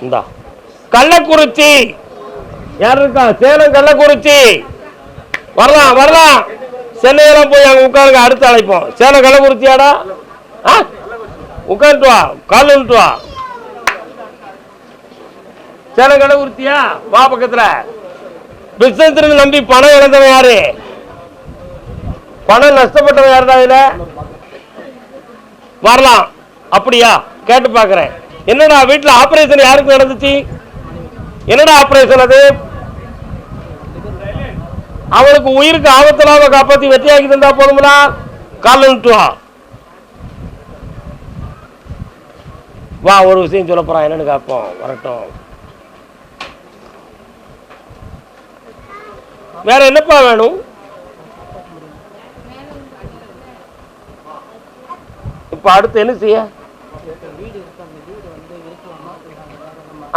இந்தா கள்ளக்குறிச்சி யார் இருக்கா? சேலம் கள்ளக்குறிச்சி வரலாம் வரலாம். சென்னையெல்லாம் போய் அங்கே உட்காருங்க, அடுத்து அழைப்போம். சேலம் கள்ளக்குறிச்சியாடா? உட்காந்துட்டு வா, கால் வந்துட்டு வா. சேலம் கள்ளக்குறிச்சியா? வா பக்கத்தில். பிசினஸ் நம்பி பணம் இழந்தவன் யாரு? பணம் நஷ்டப்பட்டவன் யாருடா? இதுல வரலாம். அப்படியா? கேட்டு பாக்குறேன். என்னடா வீட்டில் ஆபரேஷன் யாருக்கு நடந்துச்சு? என்னடா ஆபரேஷன் அது? அவனுக்கு உயிருக்கு ஆபத்தில்லாம காப்பாற்றி வெற்றியாக்கி தந்தா போதுங்களா? கால் வந்துட்டு வா. வா, ஒரு விஷயம் சொல்ல போறான், என்னன்னு காப்போம். வரட்டும். வேற என்னப்பா வேணும்? இப்ப அடுத்து என்ன செய்ய?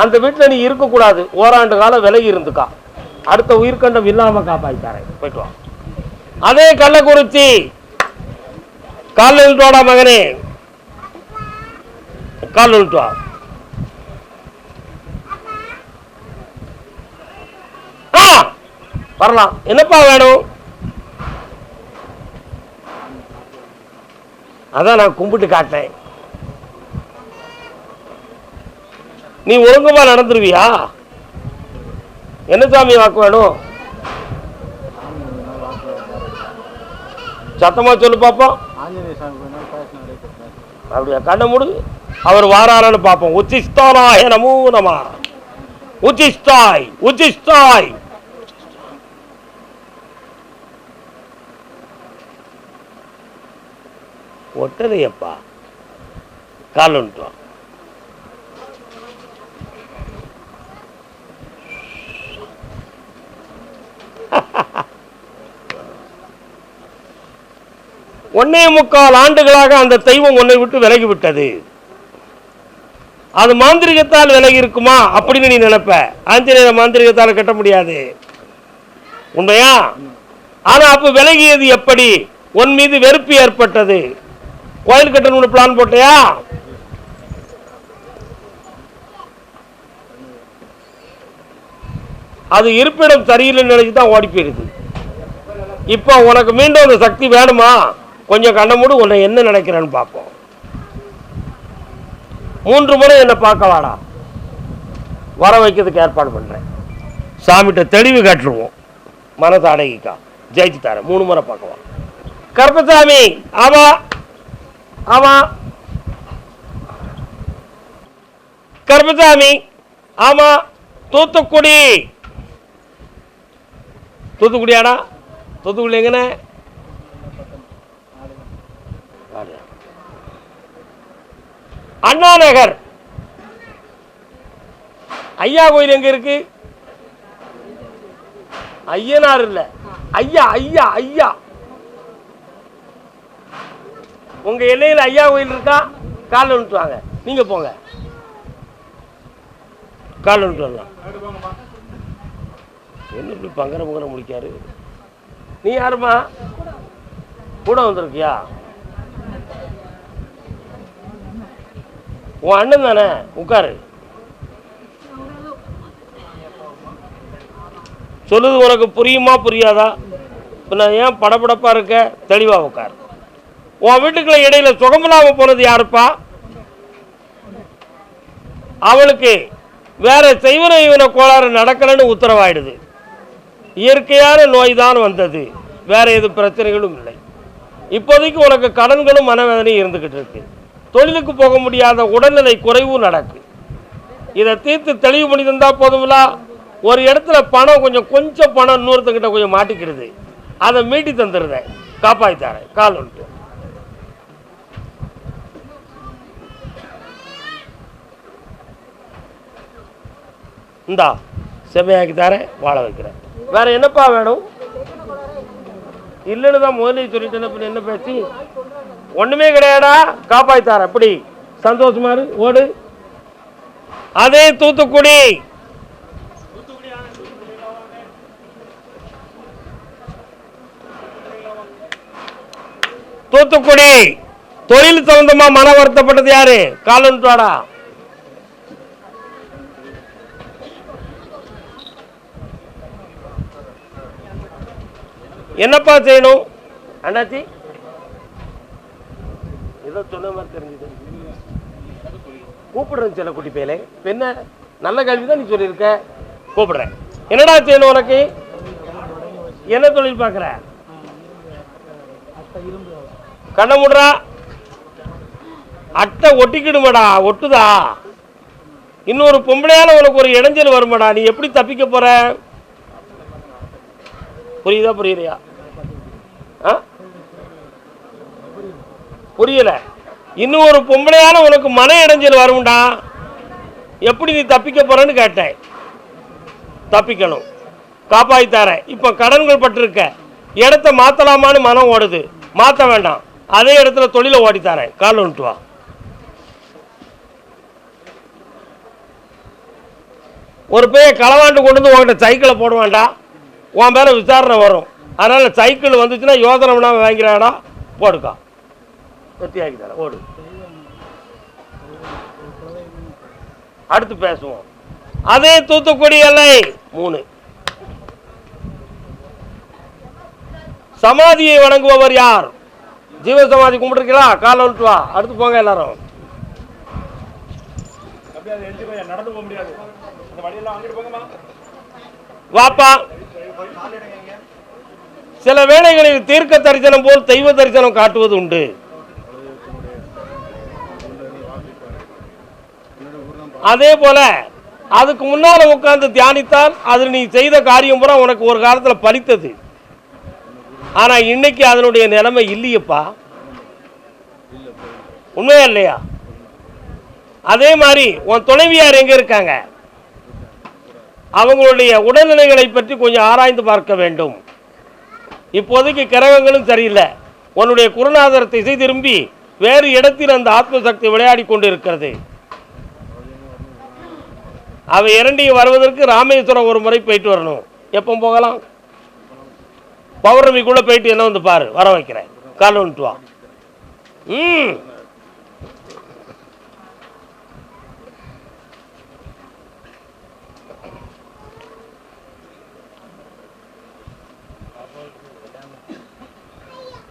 அந்த வீட்டுல நீ இருக்க கூடாது. ஓராண்டு காலம் விலகி இருந்துக்கா. அடுத்த உயிர்கண்டம் இல்லாம காப்பாய்த்தாரேன். போயிட்டு வா. அதே கள்ளக்குறிச்சி கால் நின்றுவாடா மகனே, கால் நின்றுட்டு வா. வரலாம். என்னப்பா வேணும்? அதான் நான் கும்பிட்டு காட்டேன். நீ ஒழுங்கமா நடந்துருவியா? என்ன சாமி வாக்கு வேணும்? சத்தமா சொல்லு பாப்போம். அப்படியா? கண்ண மூடு. அவர் வாராரான்னு பார்ப்போம். உச்சிஸ்தானாய நமோ நம. உச்சிஸ்தாய் உச்சிஸ்தாய். ஒட்டலையப்பா. கால் வந்துட்டோம். ஒன்னே முக்கால் ஆண்டுகளாக அந்த தெய்வம் உன்னை விட்டு விலகி விட்டது. அது மாந்திரிகத்தால் விலகி இருக்குமா அப்படின்னு நீ நினைப்ப. ஆஞ்சநேய மாந்திரிகத்தால் கட்ட முடியாது, உண்மையா? ஆனா அப்ப விலகியது எப்படி? உன் மீது வெறுப்பு ஏற்பட்டது. கோயில் கட்டணும்னு பிளான் போட்டியா? அது இருப்பிடம் சரியில்லைன்னு நினைச்சுதான் ஓடி போயிருது. இப்போ உனக்கு மீண்டும் அந்த சக்தி வேணுமா? கொஞ்சம் கண்ண மூடு. உன்னை என்ன நினைக்கிறேன்னு பார்ப்போம். 3 முறை என்னை பார்க்க வாடா. வர வைக்கிறதுக்கு ஏற்பாடு பண்றேன். சாமிகிட்ட தெளிவு காட்டுருவோம். மனசு அடங்கிக்கா. ஜெயிச்சு தரேன். 3 முறை பார்க்கவா. கருப்பசாமி. ஆமா ஆமா. கருப்பசாமி. ஆமா. தூத்துக்குடி. தூத்துக்குடியாடா? தூத்துக்குடி எங்கன? அண்ணா நகர். ஐயா கோயில் எங்க இருக்கு? ஐயனார் இல்ல, ஐயா ஐயா ஐயா. உங்க எல்லையில் ஐயா கோயில் இருக்கா? கால் வந்துட்டு வாங்க. நீங்க போங்க. கால் வந்துட்டு வரலாம். என்ன இப்படி பங்கர பங்கர முடிக்காரு? நீ யாருமா? கூட வந்திருக்கியா? உன் அண்ணன் தானே? உட்காரு. சொல்லுது உனக்கு புரியுமா புரியாதா? நான் ஏன் படபடப்பா இருக்க? தெளிவா உட்காரு. உன் வீட்டுக்குள்ள இடையில சுகமில்லாம போனது யாருப்பா? அவளுக்கு வேற செய்வன இவன கோளாறு நடக்கலன்னு உத்தரவாயிடுது. இயற்கையான நோய் தான் வந்தது, வேற எது பிரச்சனைகளும் இல்லை. இப்போதைக்கு உனக்கு கடன்களும் மனவேதனையும் இருந்துகிட்டு இருக்கு. தொழிலுக்கு போக முடியாத உடல்நிலை குறைவும் நடக்கு. இதை தீர்த்து தெளிவு பண்ணி தந்தா போதுங்களா? ஒரு இடத்துல பணம் கொஞ்சம் பணம் இன்னொருத்தங்கிட்ட கொஞ்சம் மாட்டிக்கிறது. அதை மீட்டி தந்துடுறேன், காப்பாற்றித்தாரேன். கால் வந்துட்டு இந்தா செம்மையாக்கி தரேன், வாழ வைக்கிறேன். வேற என்னப்பா வேணும்? இல்லைன்னு தான் முதல்ல சொல்லிட்டேன். என்ன பேசி ஒண்ணுமே கிடையாடா. காப்பாத்தார. அப்படி சந்தோஷமா இரு. ஓடு. அதே தூத்துக்குடி. தூத்துக்குடி தொழில் சம்பந்தமா மன வருத்தப்பட்டது யாரு? காலன்றாடா. என்னப்பா செய்யணும் அண்ணாச்சி? ஏதோ சொன்ன மாதிரி தெரிஞ்சுது. கூப்பிடுறேன் சில குட்டி பேலே. என்ன நல்ல கேள்வி தான் நீ சொல்லியிருக்க. கூப்பிடுறேன். என்னடா செய்யணும் உனக்கு? என்ன தொழில் பார்க்குற? கண்ணை முடுறா. அட்டை ஒட்டிக்கிடுமாடா. ஒட்டுதா? இன்னொரு பொம்பளையால உனக்கு ஒரு இடைஞ்சல் வருமாடா. நீ எப்படி தப்பிக்க போற? புரியுதா புரியலையா? புரியல. இன்னும் ஒரு பொம்பளையால உனக்கு மன இடைஞ்சல் வரும்டா. எப்படி நீ தப்பிக்க போறன்னு கேட்டேன். தப்பிக்கணும். காப்பாற்றி தரேன். இப்போ கடன்கள் பட்டிருக்க. இடத்த மாற்றலாமான்னு மனம் ஓடுது. மாற்ற வேண்டாம். அதே இடத்துல தொழிலை ஓடி தரேன். கால் வந்துட்டு வா. ஒரு பேய களவாண்டு கொண்டு வந்து உங்கள்கிட்ட சைக்கிளை போட வேண்டாம். உன் மேலே விசாரணை வரும். அதனால் சைக்கிள் வந்துச்சுன்னா யோசனை பண்ணாமல் வாங்கிறாடா. போடுக்கா. வெற்றியாக்கி தரேன். ஓடு. அடுத்து பேசுவோம். அதே தூத்துக்குடி எல்லை 3. சமாதியை வணங்குபவர் யார்? ஜீவ சமாதி கும்பிட்டுருக்கீங்களா? காலை வந்துட்டு வா. அடுத்து போங்க எல்லாரும். வாப்பா. சில வேளைகளில் தீர்க்க தரிசனம் போல் தெய்வ தரிசனம் காட்டுவது உண்டு. அதே போல அதுக்கு முன்னால உட்கார்ந்து தியானித்தால் அது நீ செய்த காரியம் பூரா உனக்கு ஒரு காலத்தில் பலித்தது. ஆனா இன்னைக்கு அதனுடைய நிலைமை இல்லையப்பா. உண்மையா இல்லையா? அதே மாதிரி உன் துணைவியார் எங்க இருக்காங்க? அவங்களுடைய உடல்நிலைகளை பற்றி கொஞ்சம் ஆராய்ந்து பார்க்க வேண்டும். இப்போதைக்கு கிரகங்களும் சரியில்லை. உன்னுடைய குருநாதர் திசை திரும்பி வேறு இடத்தில் அந்த ஆத்மசக்தி விளையாடி கொண்டு இருக்கிறது. அவை இரண்டையும் வருவதற்கு ராமேஸ்வரம் ஒரு முறை போயிட்டு வரணும். எப்போ போகலாம்? பௌர்ணமிக்குள்ள போயிட்டு என்ன வந்து பாரு. வர வைக்கிறேன். கால் வந்துட்டு வா.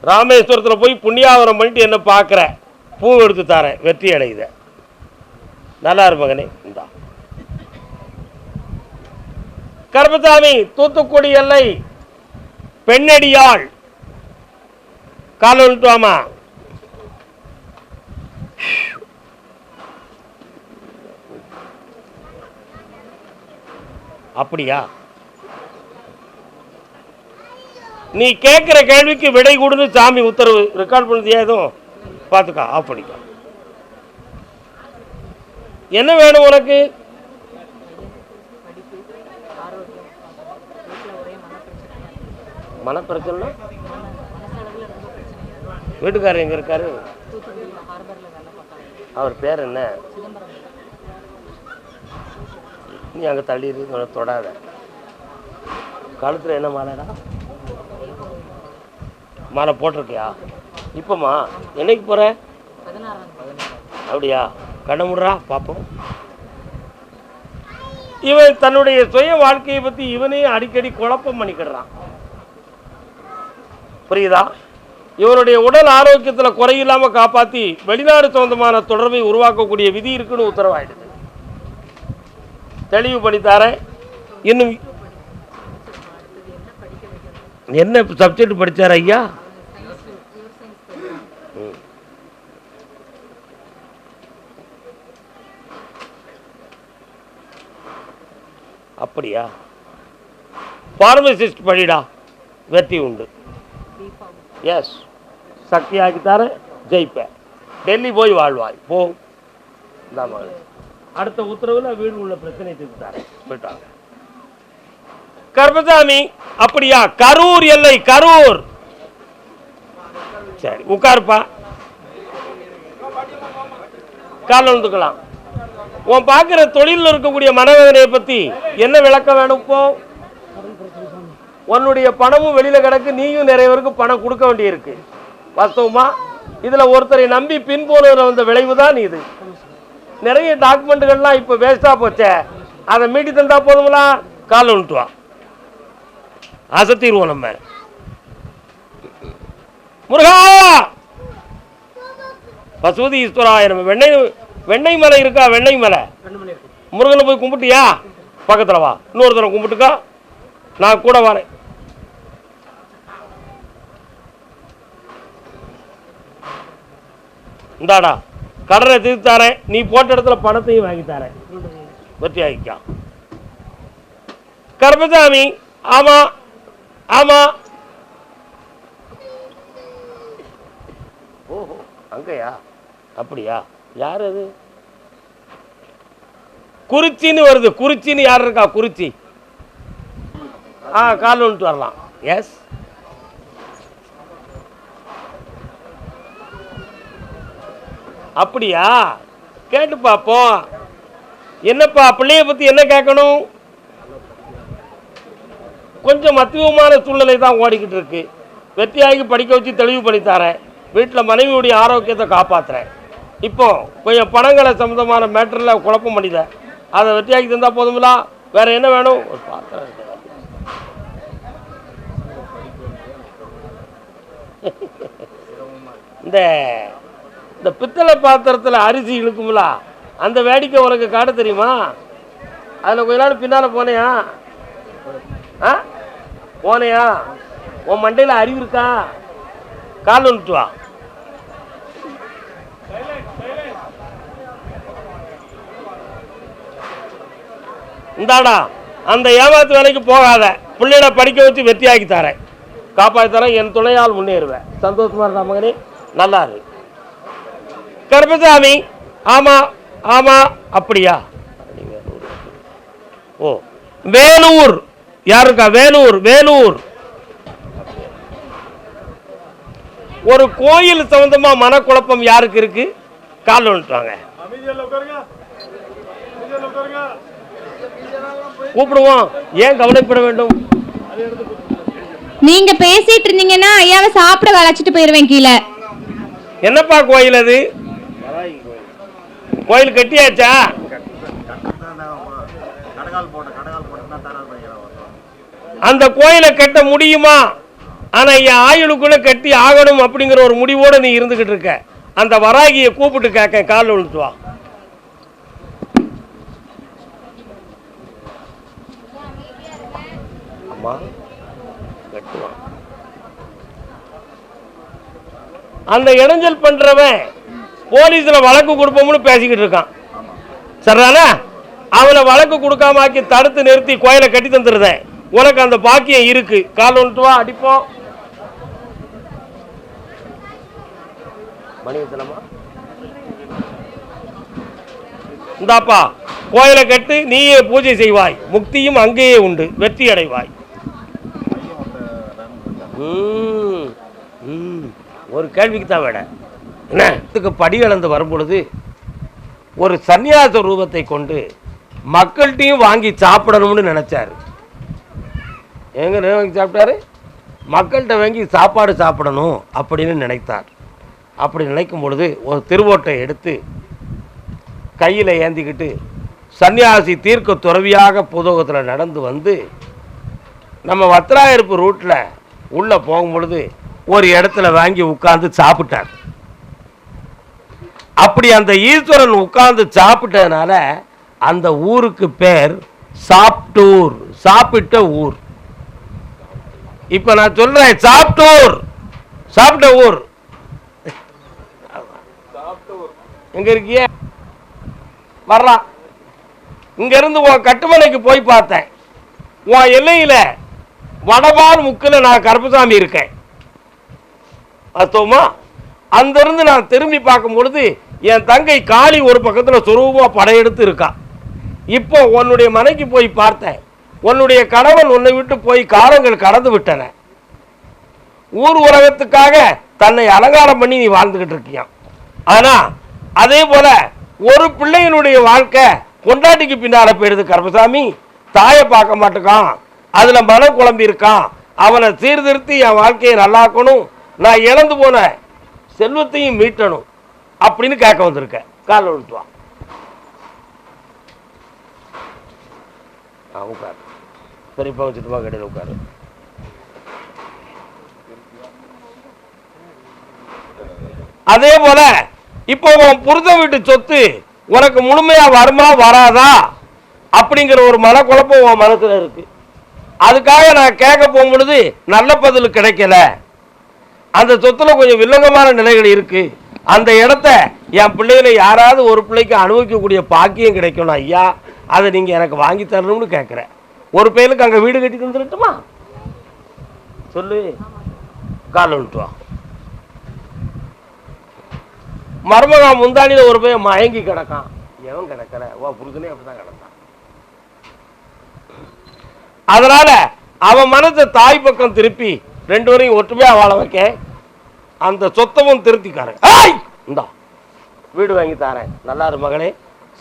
ராமேஸ்வரத்தில் போய் புண்ணியாவரம் பண்ணிட்டு என்ன பார்க்குற? பூ எடுத்து தரேன். வெற்றி அடையுத. நல்லா இருப்பங்கனே. இந்த கருப்பசாமி தூத்துக்குடி எல்லை பெண்ணடியாள். கால் வந்துட்டு வாமா. அப்படியா? நீ கேட்குற கேள்விக்கு விடை கொடுன்னு சாமி உத்தரவு. ரெக்கார்ட் பண்ணுதியா? எதுவும் பார்த்துக்கா. ஆஃப் பண்ணிக்கா. என்ன வேணும் உனக்கு? மனப்பிரச்சனை. வீட்டுக்காரர் எங்க இருக்காரு? அவர் பேர் என்ன? நீ அங்கே தள்ளி இருக்கு. தொடாத. கழுத்தில் என்ன மாலைடா? மாலை போட்டிருக்கியா? இப்போம்மா என்னைக்கு போகிற? அப்படியா? கடமுடுறா பார்ப்போம். இவன் தன்னுடைய சுய வாழ்க்கையை பற்றி இவனே அடிக்கடி குழப்பம் பண்ணிக்கிடுறான். புரியுதா? இவனுடைய உடல் ஆரோக்கியத்தில் குறையில்லாமல் காப்பாற்றி வெளிநாடு சொந்தமான தொடர்பை உருவாக்கக்கூடிய விதி இருக்குன்னு உத்தரவாயிடுது. தெளிவு பண்ணித்தாரேன். இன்னும் என்ன சப்ஜெக்ட் படித்தார் ஐயா? அப்படியா? ஃபார்மசிஸ்ட் படிடா. வெற்றி உண்டு. எஸ். சக்தி ஆக்கித்தார ஜெயிப்பேன். டெல்லி போய் வாழ்வாய். போ. அடுத்த உத்தரவில் வீடு உள்ள பிரச்சனை தீர்த்தாரு. போயிட்டாங்க. கருப்பசாமி. அப்படியா? கரூர் எல்லை. கரூர். சரி உட்காருப்பா. கால வந்துக்கலாம். உன் பார்க்குற தொழிலில் இருக்கக்கூடிய மனவேதனையை பற்றி என்ன விளக்கம் வேணும்? இப்போ உன்னுடைய பணமும் வெளியில் கிடக்கு. நீயும் நிறைய பேருக்கு பணம் கொடுக்க வேண்டியிருக்கு. வாஸ்தவமா? இதில் ஒருத்தரை நம்பி பின்போனதில் வந்த விளைவு தான் இது. நிறைய டாக்குமெண்ட்டுகள்லாம் இப்போ வேஸ்ட்டாக போச்சே. அதை மீட்டி தந்தா போதுங்களா? காலை விட்டு வா. அசத்திடுவோம் நம்ம. முருகா பசுபதி ஈஸ்வராய நம்ம வெண்ணெய் மலை இருக்கா? வெண்ணெய் மலை முருகனை போய் கும்பிட்டியா? பக்கத்தில் வா, இன்னொரு தடவை கும்பிட்டுக்கா, நான் கூட வரேன். இந்தாடா கடனை திருத்தி தரேன், நீ போட்ட இடத்துல பணத்தையும் வாங்கி தரேன், வெற்றி ஆகிக்கா. கருப்பசாமி ஆமா ஆமா. ஓஹோ அங்கயா? அப்படியா? யார் அது? குறிச்சின்னு வருது. குறிச்சின்னு யார் இருக்கா? குறிச்சி கால் வந்துட்டு வரலாம். எஸ் அப்படியா? கேட்டு பார்ப்போம். என்னப்பா பிள்ளைய பற்றி என்ன கேட்கணும்? கொஞ்சம் மத்தியமான சூழ்நிலை தான் ஓடிக்கிட்டு இருக்கு. வெற்றியாகி படிக்க வச்சு தெளிவு பண்ணி தரேன். வீட்டில் மனைவியுடைய ஆரோக்கியத்தை காப்பாற்றுறேன். இப்போ கொஞ்சம் பணங்களை சம்மந்தமான மேட்டரில் குழப்பம் பண்ணித, அதை வெற்றியாகி தந்தால் போதுங்களா? வேற என்ன வேணும்? ஒரு பாத்திரம் இந்த பித்தளை பாத்திரத்தில் அரிசி இழுக்கும்ல, அந்த வேடிக்கை உனக்கு காட்ட தெரியுமா? அதில் கொஞ்ச நாள் பின்னால் போனையா? போனையா? உன் மண்டையில் அறிவு இருக்கா? கால் வந்துட்டு வா. இந்தாடா அந்த ஏமாத்து வேலைக்கு போகாத, பிள்ளைகளை படிக்க வச்சு வெற்றியாக்கி தரேன், காப்பாற்றி தரேன், என் துணையால் முன்னேறுவேன். சந்தோஷமா இருந்தா மகனே? நல்லா இரு. கருப்பசாமி ஆமா ஆமா. அப்படியா? ஓ வேலூர் யாருக்கா? வேலூர் வேலூர் ஒரு கோயில் சம்பந்தமா மனக்குழப்பம் யாருக்கு இருக்கு? கால் வந்துட்டாங்க, கூப்பிடுவோம். ஏன் கவலைப்பட வேண்டும்? நீங்க பேசிட்டு இருந்தீங்கன்னா ஐயாவை சாப்பிட வளைச்சிட்டு போயிருவேன் கீழே. என்னப்பா கோயில் அது? கோயில் கட்டியாச்சா? அந்த கோயிலை கட்ட முடியுமா? ஆனா என் ஆயுளுக்குள்ள கட்டி ஆகணும் அப்படிங்கிற ஒரு முடிவோட நீ இருந்துகிட்டு இருக்க. அந்த வராகியை கூப்பிட்டு கேட்க, காலில் விழுத்து வா. அம்மா கட்டுவான். அந்த இடைஞ்சல் பண்றவன் போலீஸ்ல வழக்கு கொடுப்போம்னு பேசிக்கிட்டு இருக்கான். சரிதானே? அவனை வழக்கு கொடுக்காம ஆக்கி தடுத்து நிறுத்தி கோயிலை கட்டி தந்துருதேன். உனக்கு அந்த பாக்கியம் இருக்கு. கால் வந்துட்டு வா, அடிப்போம். மணியத்தனமா இந்தாப்பா கோயிலை கட்டு, நீயே பூஜை செய்வாய், முக்தியும் அங்கேயே உண்டு, வெற்றி அடைவாய். ஒரு கேள்விக்கு தான் வேட என்ன படி கலந்து வரும் பொழுது ஒரு சன்னியாச ரூபத்தை கொண்டு மக்கள்கிட்டையும் வாங்கி சாப்பிடணும்னு நினைச்சாரு. எங்க வாங்கி சாப்பிட்டாரு? மக்கள்கிட்ட வாங்கி சாப்பாடு சாப்பிடணும் அப்படின்னு நினைத்தார். அப்படி நினைக்கும் பொழுது ஒரு திருவோட்டை எடுத்து கையில் ஏந்திக்கிட்டு சன்னியாசி தீர்க்க துறவியாக பூதோகத்தில் நடந்து வந்து நம்ம வத்திராயிருப்பு ரூட்டில் உள்ளே போகும் பொழுது ஒரு இடத்துல வாங்கி உட்கார்ந்து சாப்பிட்டார். அப்படி அந்த ஈஸ்வரன் உட்கார்ந்து சாப்பிட்டதுனால அந்த ஊருக்கு பேர் சாப்டூர், சாப்பிட்ட ஊர். இப்ப நான் சொல்றேன் சாப்டூர், சாப்பிட்ட ஊர். எங்க இருக்கிய? வர்றான். இங்க இருந்து உன் கட்டுமனைக்கு போய் பார்த்தேன். உன் எல்லையில வடபால் முக்கில் நான் கருப்பசாமி இருக்கேன். அத்தோமா அந்த இருந்து நான் திரும்பி பார்க்கும் பொழுது என் தங்கை காளி ஒரு பக்கத்தில் சுரூபமா படையெடுத்து இருக்கா. இப்போ உன்னுடைய மனைக்கு போய் பார்த்தேன். உன்னுடைய கணவன் உன்னை விட்டு போய் காலங்கள் கடந்து விட்டன. ஊர் உலகத்துக்காக தன்னை அலங்காரம் பண்ணி நீ வாழ்ந்துகிட்டு இருக்கியான். ஆனா அதே போல ஒரு பிள்ளையினுடைய வாழ்க்கை பொண்டாட்டிக்கு பின்னால போயிடுது கருப்பசாமி. தாயை பார்க்க மாட்டேக்கான், அதுல மன குழம்பி இருக்கான். அவனை சீர்திருத்தி என் வாழ்க்கையை நல்லாக்கணும், நான் இழந்து போன செல்வத்தையும் மீட்டணும் அப்படின்னு கேட்க வந்திருக்க. கால விழுத்துவான். உட்காரு, பெரியப்பா வச்சுட்டுமா கடையில் உட்காரு. அதே போல இப்போ உன் புருஷன் வீட்டு சொத்து உனக்கு முழுமையா வருமா வராதா அப்படிங்கிற ஒரு மனக்குழப்பம் உன் மனசுல இருக்கு. அதுக்காக நான் கேட்க போகும்பொழுது நல்ல பதில் கிடைக்கல. அந்த சொத்துல கொஞ்சம் வில்லங்கமான நிலைகள் இருக்கு. அந்த இடத்த என் பிள்ளைகளை யாராவது ஒரு பிள்ளைக்கு அனுபவிக்கக்கூடிய பாக்கியம் கிடைக்கணும் ஐயா, அதை நீங்க எனக்கு வாங்கி தரணும்னு கேட்குறேன். ஒரு பையனுக்கு அங்கே வீடு கட்டி தந்துடட்டுமா? சொல்லு, கால் விட்டுவா. மருமகா முந்தானியில் ஒரு பையன் மயங்கி கிடக்கான். எவன் கிடக்கல, ஓ புருஷனே அப்படிதான் கிடந்தான். அதனால அவன் மனசை தாய் பக்கம் திருப்பி ரெண்டு வரையும் ஒற்றுமையா வாழ வைக்க அந்த சொத்தமும் திருத்திக்காரன். இந்தா வீடு வாங்கி தரேன், நல்லா இரு மகளே,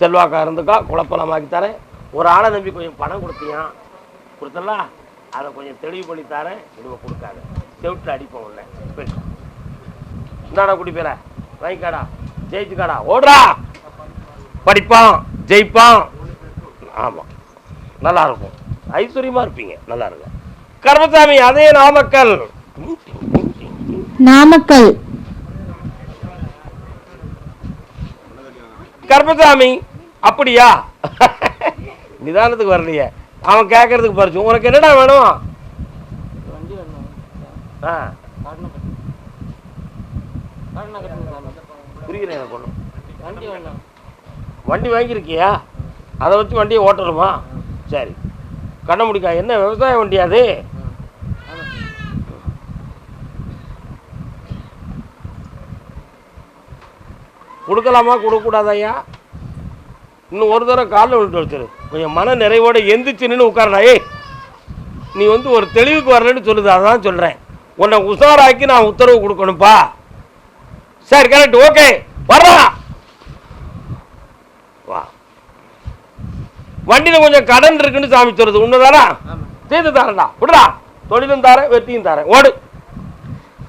செல்வாக்கா இருந்துக்கா, குழப்பலமாக்கி தரேன். ஒரு ஆளை நம்பி கொஞ்சம் பணம் கொடுத்தியான், கொடுத்தல அதை கொஞ்சம் தெளிவு பண்ணி தரேன், இனிமே கொடுக்காத, செவிட்டில் அடிப்போம் உள்ள. இந்தாடா குடி பேர வாங்கிக்காடா, ஜெயிச்சுக்காடா, ஓடுறா, படிப்பான் ஜெயிப்பான். ஆமாம், நல்லா இருக்கும், ஐஸ்வர்யமா இருப்பீங்க, நல்லா இருக்கு. கர்மசாமி அதே நாமக்கல். நாமக்கல் கர்மசாமி அப்படியா? நிதானத்துக்கு வரலையே, அவன் கேட்கறதுக்கு பறிச்சு. உனக்கு என்னடா வேணும்? புரியல எனக்கு ஒன்றும். வண்டி வாங்கியிருக்கியா? அதை வச்சு வண்டியை ஓட்டணுமா? சரி, கண்ண முடிக்கா. என்ன விவசாய வண்டி அது? கொடுக்கலாமா கொடுக்கக்கூடாதா ஐயா? இன்னும் ஒரு தடவை காலில் விட்டு வச்சுரு, கொஞ்சம் மன நிறைவோட எந்திரிச்சு நின்று உட்காரடா. நீ ஒரு தெளிவுக்கு வரலன்னு சொல்லுது, அதான் சொல்கிறேன். உன்னை உஷாராக்கி நான் உத்தரவு கொடுக்கணும்ப்பா. சரி, கரெக்ட், ஓகே, வர்றா வா. வண்டியில் கொஞ்சம் கடன் இருக்குன்னு சாமி சொல்லுது, உண்மைதானா? செய்து தரேன்டா, விடுறா, தொழிலும் தரேன், வெற்றியும் தரேன், ஓடு.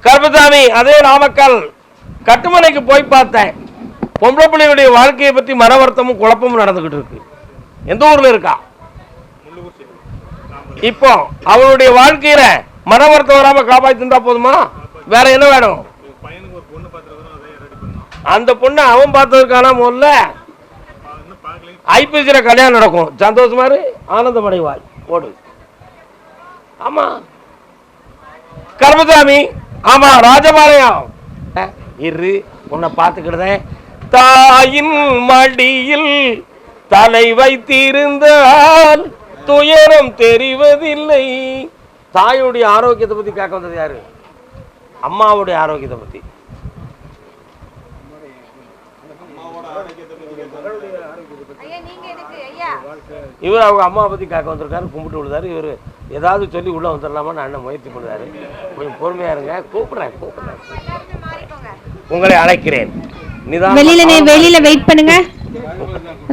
கர்மசாமி அதே நாமக்கல். கட்டுமனைக்கு போய் பார்த்தேன். பொம்பளை பிள்ளையுடைய வாழ்க்கையை பற்றி மன வருத்தமும் குழப்பமும் நடந்துகிட்டு இருக்கு. எந்த ஊர்ல இருக்கா? இப்போ அவளுடைய வாழ்க்கையில மன வருத்தம் வராம காப்பாற்றிருந்தா போதுமா? வேற என்ன வேணும்? அந்த பொண்ணு அவன் பார்த்ததுக்கான முதல்ல ஐபிசில கல்யாணம் நடக்கும், சந்தோஷமா இரு, ஆனந்தம் அடைவாய், ஓடு. ஆமா கர்மசாமி, ஆமா ராஜபாளையம். இரு, உன்னை பார்த்துக்கிடுதேன். தாயின் மடியில் தலை வைத்திருந்தால் துயரம் தெரிவதில்லை. தாயுடைய ஆரோக்கியத்தை பத்தி கேட்க வந்தது யாரு? அம்மாவுடைய ஆரோக்கியத்தை பத்தி. இவர் அவங்க அம்மாவை பத்தி கேட்க வந்திருக்காரு, கும்பிட்டு விடுதாரு. இவர் ஏதாவது சொல்லி உள்ள வந்துடலாமா நான் முயற்சி பண்ணுறாரு. கொஞ்சம் பொறுமையா இருங்க, கூப்பிடுறேன். உங்களை அழைக்கிறேன். வெளியில வெயிட் பண்ணுங்க.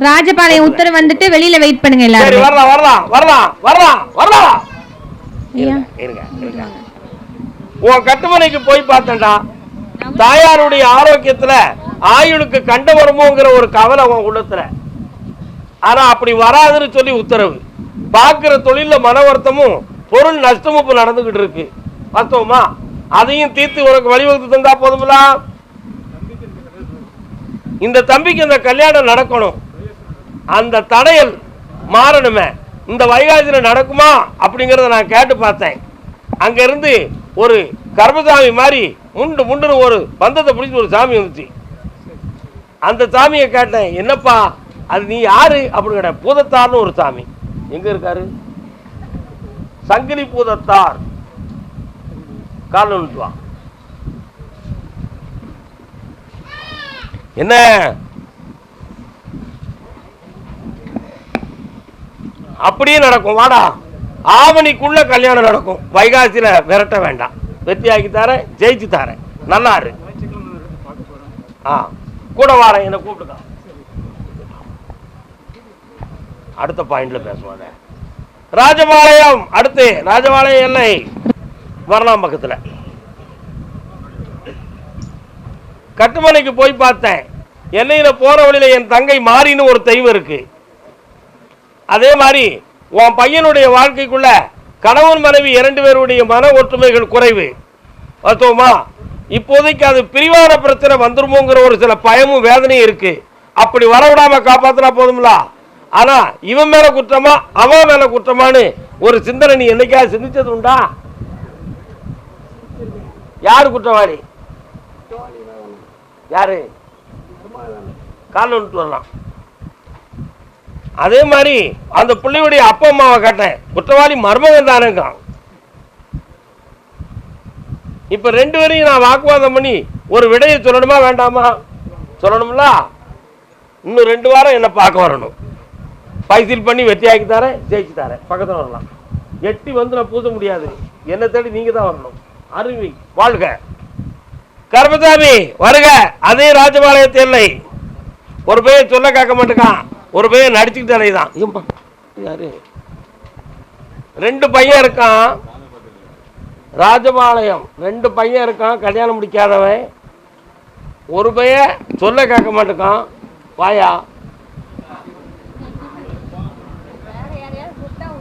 ராஜபாளையம் உத்தரவு வந்துட்டு வெளியில வெயிட் பண்ணுங்க எல்லாரும். வரலாம். இருங்க. உன் கட்டுமனைக்கு போய் பார்த்தேன்டா. தாயாருடைய ஆரோக்கியத்துல ஆயுளுக்கு கண்ட வருமோங்கிற ஒரு கவலை உன் உள்ளத்துல. ஆனா அப்படி வராதுன்னு சொல்லி உத்தரவு. பார்க்கிற தொழில மன வருத்தமும் பொருள் நஷ்டமும் இப்ப நடந்துகிட்டு இருக்கு. வாஸ்தவமா? அதையும் தீர்த்து உனக்கு வழிவகுத்து தந்தா போதுங்களா? இந்த தம்பிக்கு இந்த கல்யாணம் நடக்கணும், அந்த தடையல் மாறணுமே. இந்த வைகாசியில நடக்குமா அப்படிங்கிறத நான் கேட்டு பார்த்தேன். அங்க இருந்து ஒரு கர்மசாமி மாதிரி முண்டுன்னு ஒரு பந்தத்தை பிடிச்சி ஒரு சாமி வந்துச்சு. அந்த சாமியை கேட்டேன், என்னப்பா அது நீ யாரு அப்படின்னு கேட்டேன். பூதத்தார்னு ஒரு சாமி. எங்க இருக்காரு? சங்கிலி பூதத்தார். கால் நின்றுவா. என்ன அப்படியே நடக்கும், வாடா. ஆவணிக்குள்ள கல்யாணம் நடக்கும், வைகாசியில விரட்ட வேண்டாம். வெற்றியாக்கி தரேன், ஜெயிச்சு தரேன், நல்லா இரு. கூட வாரேன், என்ன கூப்பிட்டுக்கா. அடுத்த பாயிண்ட்ல பேசுவாங்க. ராஜபாளையம் அடுத்து. ராஜபாளையம் எல்லை வரலாம் பக்கத்துல. கட்டுமனைக்கு போய் பார்த்தேன். எல்லையில போற வழியில என் தங்கை மாறின்னு ஒரு தெய்வம் இருக்கு. அதே மாதிரி உன் பையனுடைய வாழ்க்கைக்குள்ள கணவன் மனைவி 2 பேருடைய மன ஒற்றுமைகள் குறைவு. வாஸ்தவமா? இப்போதைக்கு அது பிரிவான பிரச்சனை வந்துருமோங்கிற ஒரு சில பயமும் வேதனையும் இருக்கு. அப்படி வரவிடாம காப்பாத்தினா போதும்ல. ஆனா இவன் மேல குற்றமா அவன் மேல குற்றமானு ஒரு சிந்தனை நீ என்னைக்காவது சிந்திச்சது உண்டா? யாரு குற்றவாளி? யாரு? கால் வந்துட்டு வரலாம். அதே மாதிரி அந்த பிள்ளையுடைய அப்பா அம்மாவை கேட்டேன், குற்றவாளி மருமகன் தானேங்க. இப்ப ரெண்டு பேரையும் நான் வாக்குவாதம் பண்ணி ஒரு விடையை சொல்லணுமா வேண்டாமா? சொல்லணும்ல. இன்னும் 2 வாரம் என்ன பார்க்க வரணும். பைசல் பண்ணி வெற்றியாக்கி தரேன், ஜெயிச்சு தரேன். பக்கத்தில் வரலாம். எட்டி வந்து நான் பூச முடியாது. என்ன தேடி நீங்க தான் வரணும். அருவி வாழ்க. கருப்பசாமி வருக. அதே ராஜபாளையத்து எல்லை. ஒரு பையன் சொல்ல கேட்க மாட்டேக்கான், ஒரு பையன் நடிச்சுக்கிட்டு அலைதான். யாரு? 2 பையன் இருக்கான். ராஜபாளையம் 2 பையன் இருக்கான், கல்யாணம் முடிக்காதவன். ஒரு பையன் சொல்ல கேட்க மாட்டேக்கான். வாயா.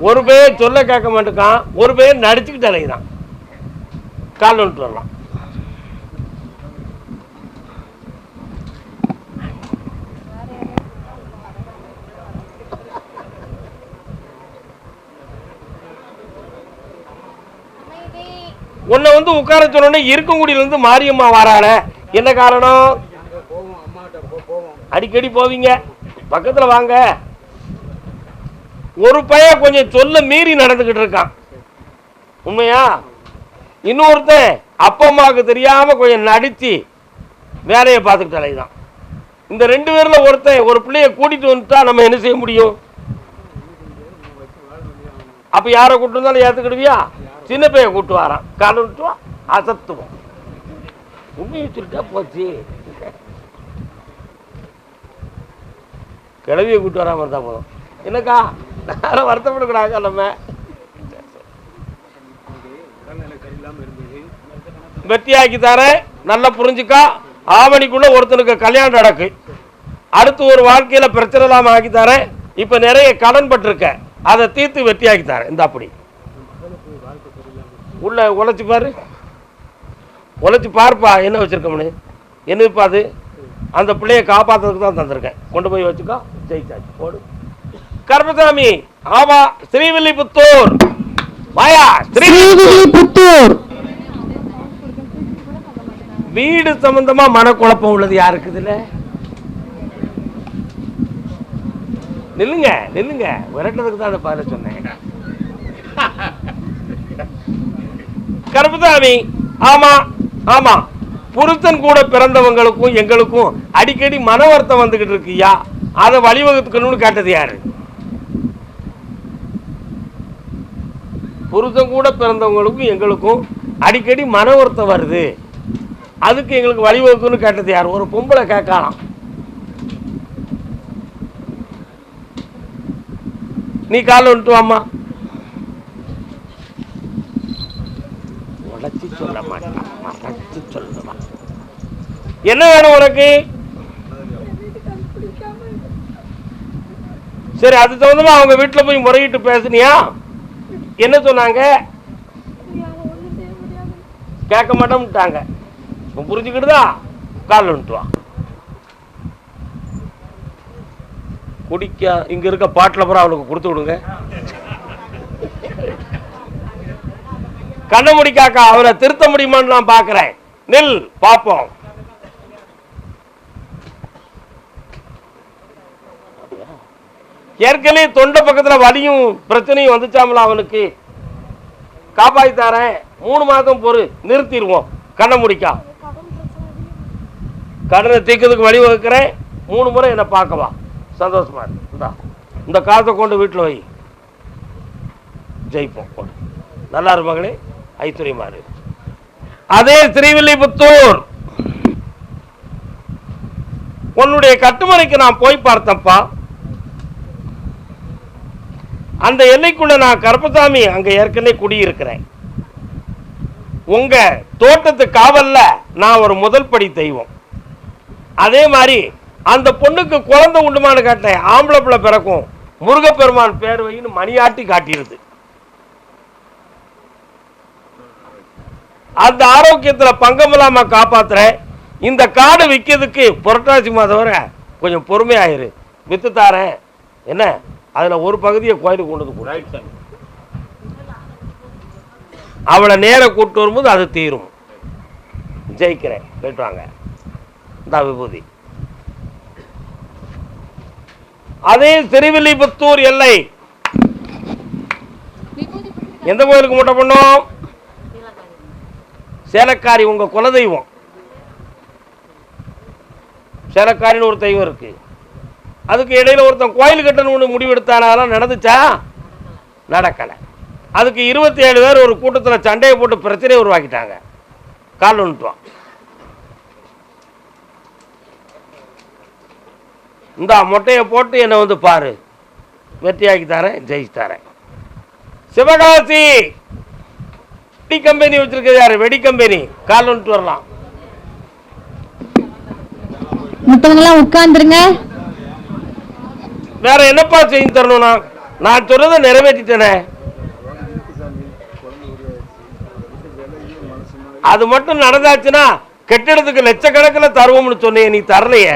ஒரு பையன் சொல்ல கேட்க மாட்டேக்கான், ஒரு பையன் நடிச்சுக்கிட்டு அலைதான். கால் வந்துட்டு வரலாம். உன்னை வந்து உட்கார சொன்னோன்னே இருக்கங்குடியிலிருந்து மாரியம்மா வராள, என்ன காரணம்? அடிக்கடி போவீங்க, பக்கத்துல வாங்க. ஒரு பையன் கொஞ்சம் சொல்ல மீறி நடந்துகிட்டு இருக்கான், உண்மையா? இன்னொருத்தன் அப்பா அம்மாவுக்கு தெரியாம கொஞ்சம் நடிச்சு வேலையை பார்த்துக்கிட்டு அலைதான். இந்த 2 பேர்ல ஒருத்தன் ஒரு பிள்ளைய கூட்டிட்டு வந்துட்டா நம்ம என்ன செய்ய முடியும்? அப்ப யாரை கூட்டு வந்தாலும் ஏத்துக்கிடுவியா? சின்ன பைய கூட்டு வரான், காலட்டுவா அசத்துவோம். உண்மையை சொல்லிட்டா போச்சு. கிளவியை கூட்டு வராம இருந்தா போதும். என்னக்கா யாரும் வருத்தப்படக்கூடாது. நம்ம வெற்றியாக்கி தரேன், நல்லா புரிஞ்சுக்கா. ஆவணிக்குள்ள ஒருத்தனுக்கு கல்யாணம் நடக்கு, அடுத்து ஒரு வாழ்க்கையில பிரச்சனை இல்லாம ஆக்கி தரேன். இப்ப நிறைய கடன் பட்டிருக்க, அதை தீர்த்து வெற்றியாக்கி தரேன். இந்த அப்படி உள்ள உழைச்சி பாரு, உழைச்சி பார்ப்பா என்ன வச்சிருக்கோம்னு. என்னப்பா அது? அந்த பிள்ளைய காப்பாற்றுறதுக்கு தான் தந்திருக்கேன், கொண்டு போய் வச்சுக்கோ. ஜெயிச்சாச்சு, போடு. கருப்பசாமி ஆமா, ஸ்ரீவில்லிபுத்தூர் வாயா. ஸ்ரீவில்லிபுத்தூர் வீடு சம்பந்தமா மனக்குழப்பம் உள்ளது யாருக்கு? இதுல நில்லுங்க நில்லுங்க, விரட்டுறதுக்கு தான் அந்த பாரு சொன்னேன். கருப்பசாமி ஆமா ஆமா, புருஷன் கூட பிறந்தவங்களுக்கும் எங்களுக்கும் அடிக்கடி மன வருத்தம் வந்துகிட்டு இருக்குயா, அதை வழிவகுக்கணும்னு கேட்டது யாரு? புருஷன் கூட பிறந்தவங்களுக்கும் எங்களுக்கும் அடிக்கடி மன வருத்தம் வருது, அதுக்கு எங்களுக்கு வழிவகுக்கணும்னு கேட்டது யாரு? ஒரு பொம்பளை கேட்கலாம். நீ காலைல வந்துட்டு வாமா. உடச்சி சொல்ல மாட்டான், மறைச்சு சொல்லுவான். என்ன வேணும் உனக்கு? சரி, அது தகுந்தமா அவங்க வீட்டில் போய் முறையிட்டு பேசுனியா? என்ன சொன்னாங்க? கேட்க மாட்டோம்ட்டாங்க. புரிஞ்சுக்கிட்டுதா? காலைல வந்துட்டு வா. குடிக்க இங்க இருக்க பாட்டில் பூரா அவனுக்கு கொடுத்து விடுங்க. கண்ண முடிக்காக்கா, அவனை திருத்த முடியுமான்னு நான் பாக்குறேன். நெல் பாப்போம். ஏற்கனவே தொண்டை பக்கத்துல வலியும் பிரச்சனையும் வந்துச்சாமல, அவனுக்கு காப்பாத்தி தரேன். 3 மாதம் பொறு, நிறுத்திடுவோம். கண்ண முடிக்கா, கடனை தீக்கிறதுக்கு வழி வகுக்கிறேன். 3 முறை என்ன பார்க்கவா, சந்தோஷமா இருக்கு. இந்த காசை கொண்டு வீட்டில் வை, ஜெயிப்போம். நல்லா இரு மகளே, ஐஸ்வர்யமாரு. அதே ஸ்ரீவில்லிபுத்தூர் உன்னுடைய கட்டுமனைக்கு நான் போய் பார்த்தப்பா. அந்த எல்லைக்குள்ள நான் கருப்பசாமி அங்க ஏற்கனவே குடியிருக்கிறேன். உங்க தோட்டத்து காவல்ல நான் ஒரு முதல் படி தெய்வம். அதே மாதிரி அந்த பொண்ணுக்கு குழந்தை உண்டுமான்னு கேட்டேன். ஆம்பளை பிள்ளை பிறக்கும், முருகப்பெருமான் பேர் வைன்னு மணியாட்டி காட்டிடுது. அந்த ஆரோக்கியத்தில் பங்கம் இல்லாமல் காப்பாற்றுறேன். இந்த காடு விற்கிறதுக்கு புரட்டாசி மாதம் வரை கொஞ்சம் பொறுமையாயிரு, விற்று தாரேன் என்ன. அதில் ஒரு பகுதியை கோயிலுக்கு கொண்டு வந்து கூட அவளை நேர கூப்பிட்டு வரும்போது அது தீரும். ஜெயிக்கிறேன், போயிட்டு வாங்க. இந்த விபூதி அதே திருவில்லிபுத்தூர் எல்லை எந்த கோயிலுக்கு மூட்டை பண்ணும்? சேலக்காரி உங்க குலதெய்வம். சேலக்காரின்னு ஒரு தெய்வம் இருக்கு. அதுக்கு இடையில ஒருத்தன் கோயில் கட்டணும்னு முடிவெடுத்தானாலும் நடந்துச்சா? நடக்கலை. அதுக்கு 27 பேர் ஒரு கூட்டத்தில் சண்டையை போட்டு பிரச்சனையை உருவாக்கிட்டாங்க. கால் ஒன்றுவான். இந்த மொட்டையை போட்டு என்னை வந்து பாரு, வெற்றியாக்கி தரேன், ஜெயிச்சு தரேன். சிவகாசி வெடி கம்பெனி வச்சிருக்கிறது யாரு? வெடி கம்பெனி. கால் ஒன்று வரலாம். உட்கார்ந்துருங்க. வேற என்னப்பா செய்து தரணும்? நான் சொல்றதை நிறைவேற்றிட்டேனே. அது மட்டும் நடந்தாச்சுன்னா கெட்டிடத்துக்கு லட்சக்கணக்கில் தருவோம்னு சொன்னேன், நீ தரலையே.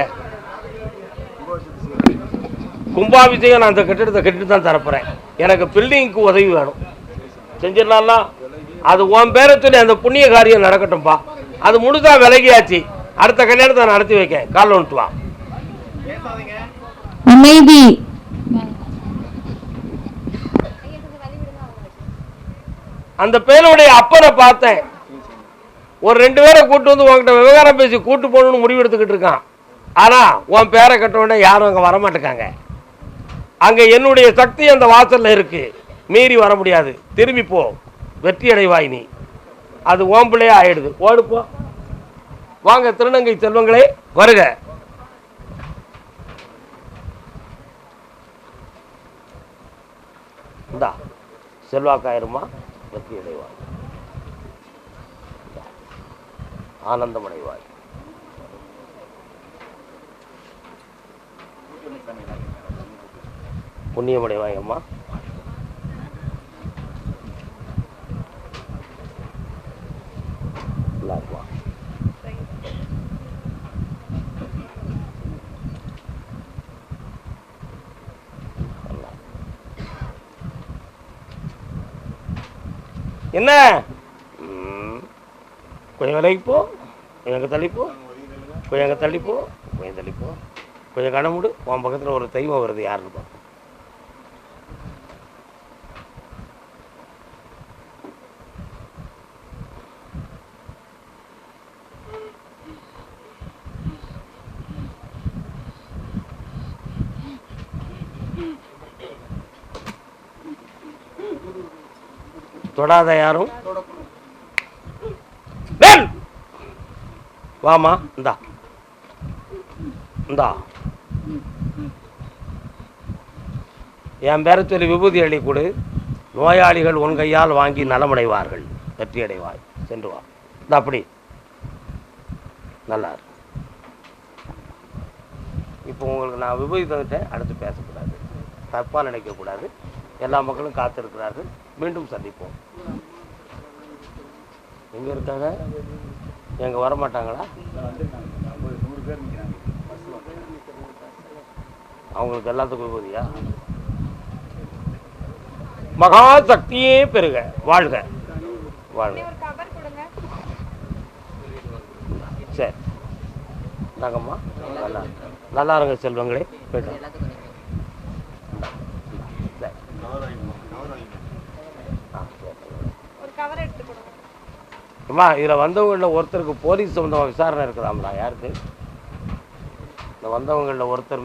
கும்பாபிஷேகம் நான் அந்த கட்டிடத்தை கட்டிட்டு தான் தரப்போறேன். எனக்கு பில்டிங்க்கு உதவி வேணும், செஞ்சிடலாம்ல. அது உன் பேரை சொல்லி அந்த புண்ணிய காரியம் நடக்கட்டும்பா. அது முழுசா விலகியாச்சு. அடுத்த கல்யாணத்தை நடத்தி வைக்க. கால் ஒன்று வா. அமைதி. அந்த பேருடைய அப்பனை பார்த்தேன். ஒரு 2 பேரை கூட்டு வந்து உங்ககிட்ட விவகாரம் பேசி கூட்டு போகணும்னு முடிவு எடுத்துக்கிட்டு இருக்கான். ஆனா உன் பேரை கட்ட உடனே யாரும் அங்க வரமாட்டேக்காங்க. அங்க என்னுடைய சக்தி அந்த வாசல்ல இருக்கு, மீறி வர முடியாது. திரும்பி போ, வெற்றி அடைவாய் நீ. அது ஓம்பிள்ளையே ஆயிடுது. ஓடுப்போ. வாங்க திருநங்கை செல்வங்களே, வருக. இந்தா செல்வாக்காயிருமா, வெற்றி அடைவாய், ஆனந்தமடைவாய். புண்ணியமடைவாய் அம்மா. என்ன கொஞ்சம் விலைக்கு போ, கொஞ்சம் தள்ளிப்போ, கொஞ்சம் தள்ளிப்போ, கொஞ்சம் தள்ளிப்போ, கொஞ்சம் கணமுடு. உன் பக்கத்தில் ஒரு தெய்வம் வருது, யாருன்னு பார்ப்போம். தொடாத யாரும். வாமா, இந்தா இந்தா என் பேரை சொல்லி விபூதி அள்ளி கொடு. நோயாளிகள் உன் கையால் வாங்கி நலமடைவார்கள், வெற்றி அடைவாய். சென்று வா. இந்த அப்படி நல்லா. இப்போ உங்களுக்கு நான் விபூதி தந்துட்டேன். அடுத்து பேசக்கூடாது, தப்பாக நினைக்கக்கூடாது. எல்லா மக்களும் காத்திருக்கிறார்கள். மீண்டும் சந்திப்போம். எங்கே இருக்காங்க? எங்கே வரமாட்டாங்களா? அவங்களுக்கு எல்லாத்துக்கும் விபூதியா? மகா சக்தியே பெருக. வாழ்க வாழ்க. சரி நாங்கம்மா, நல்லா நல்லா இருங்க செல்வங்களே. போய்ட்டு அம்மா, இதில் வந்தவங்களில் ஒருத்தருக்கு போலீஸ் சம்பந்தமாக விசாரணை இருக்குதாம்மா? யாருக்கு? இந்த வந்தவங்களில் ஒருத்தர்